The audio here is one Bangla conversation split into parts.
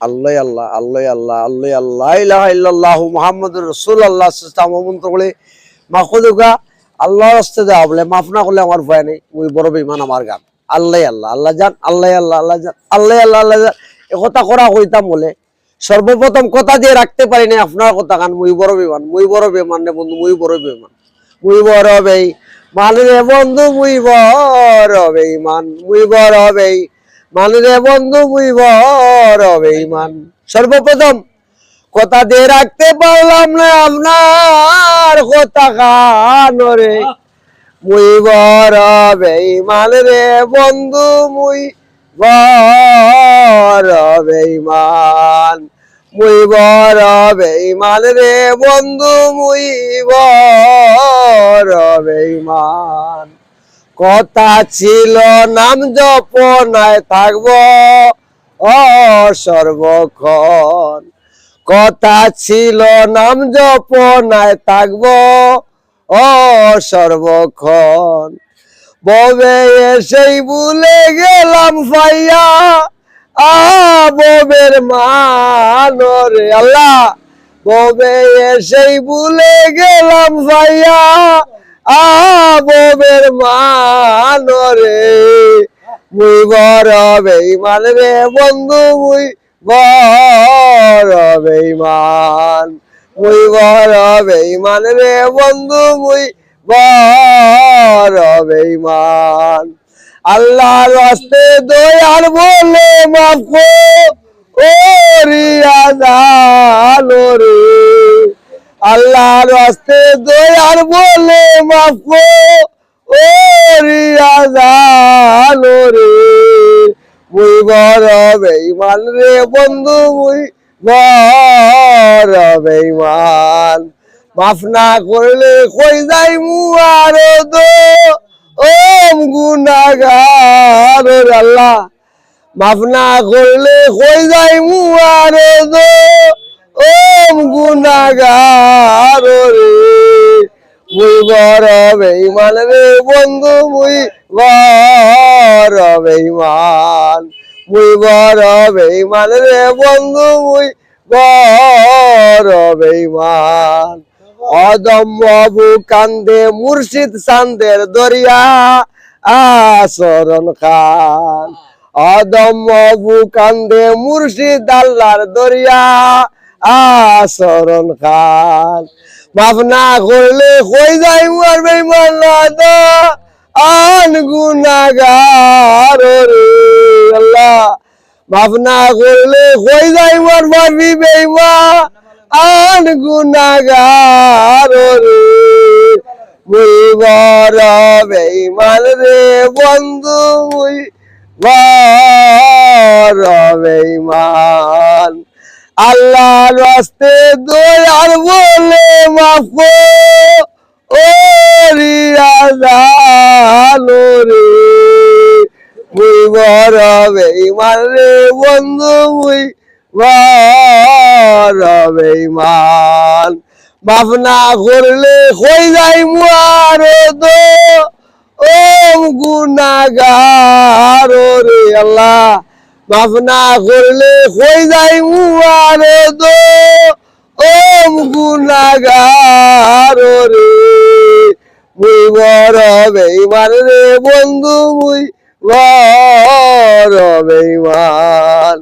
আল্লাহ আল্লাহ আল্লাহ আল্লাহ আল্লাহ আল্লাহ ইলাহা ইল্লাল্লাহু মুহাম্মাদুর রাসূলুল্লাহ সাল্লাল্লাহু মন্ত্র বলে মাখুদুকা আল্লাহর রাস্তে দেওয়া বলে মাফ না করলে আমার ভয় নেই, ওই বড় বেঈমান আমার গান। আল্লাহ আল্লাহ আল্লাহ জান, আল্লাহ আল্লাহ আল্লাহ জান, আল্লাহ আল্লাহ আল্লাহ জান। এ কথা করা কইতাম বলে সর্বপ্রথম কথা দিয়ে রাখতে পারি না আপনার কথা গান। মুই বড় বেঈমান, মুই বড় বেঈমান রে বন্ধু, মুই বড় বেঈমান, মুই বড় বেঈমান রে বন্ধু, মুই বড় বেঈমান, মুই বড় বেঈমান রে বন্ধু, মুই বড় বেঈমান। সর্বপ্রথম কথা দিয়ে রাখতে পারলাম না আপনার কথা কানরে, মুই বড় বেঈমান রে বন্ধু, মুই বড় বেঈমান, মুই বড় বেঈমান রে বন্ধু, মুই বড় বেঈমান। কথা ছিল নাম জপনায় থাকবো ও সর্বক্ষণ, কথা ছিল নাম জপনায় থাকবো ও সর্বক্ষণ। ববে এসেই ভুলে গেলাম ফাইয়া ববের মানরে আল্লাহ, ববে এসেই ভুলে গেলাম ফাইয়া ববের মানরে, মুই বড় বেঈমান রে বন্ধু, মুই বড় বেঈমান, মুই বড় বেঈমান রে বন্ধু, মুই বড় বেঈমান। আল্লাহর রাস্তে দয়ার বলে মাফ করিয়া জানো রে, আল্লাহর রাস্তে দয়ার বলে মাফ করিয়া জানো রে, মুই বড় বেঈমান রে বন্ধু, মুই বড় বেঈমান। মাফ না করলে কই যাই মুয়ার দো গুনাহগার আল্লাহ, মাফ না করলে কই যাই মুয়ার দো গুনাহগার রে, মুই বড় বেঈমান রে বন্ধু, মুই বড় বেঈমান, মুই বড় বেঈমান রে বন্ধু, মুই বড় বেঈমান। অদম বাবু কান্দে মুর্শিদ চান্দের দরিয়া আচরণ খান, অদম বাবু কান্দে মুর্শিদ আল্লাহর দরিয়া আচরণ খান। মাফ না করলে কই যাই মুয়ার বেঈমান আন গুনাহগার রে আল্লাহ, মাফ না করলে কই যাই মুয়ার ভাবি বেঈমান গুনাহগার রে, মুই বড় বেঈমান রে বন্ধু, মুই বড় বেঈমান। আল্লাহর রাস্তে দয়ার বলে মাফ করিয়া জানো রে, মুই বড় বেঈমান রে বন্ধু, মুই বড় বেঈমান। মাফ না করলে কই যাই মুয়ার দো গুনাহগার রে আল্লাহ, মাফ না করলে কই যাই মুয়ার দো গুনাহগার রে, মুই বড় বেঈমান রে বন্ধু, মুই বড় বেঈমান,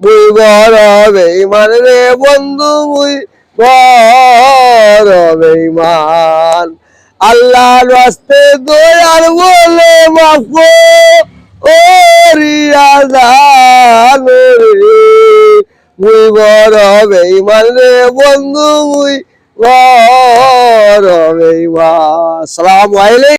মুই বড় বেঈমান রে বন্ধু, মুই বড় বেঈমান। আল্লাহর রাস্তে দয়ার বলে মাফ করিয়া জানো রে, মুই বড় বেঈমান রে বন্ধু, মুই বড় বেঈমান। আসসালামু আলাইকুম।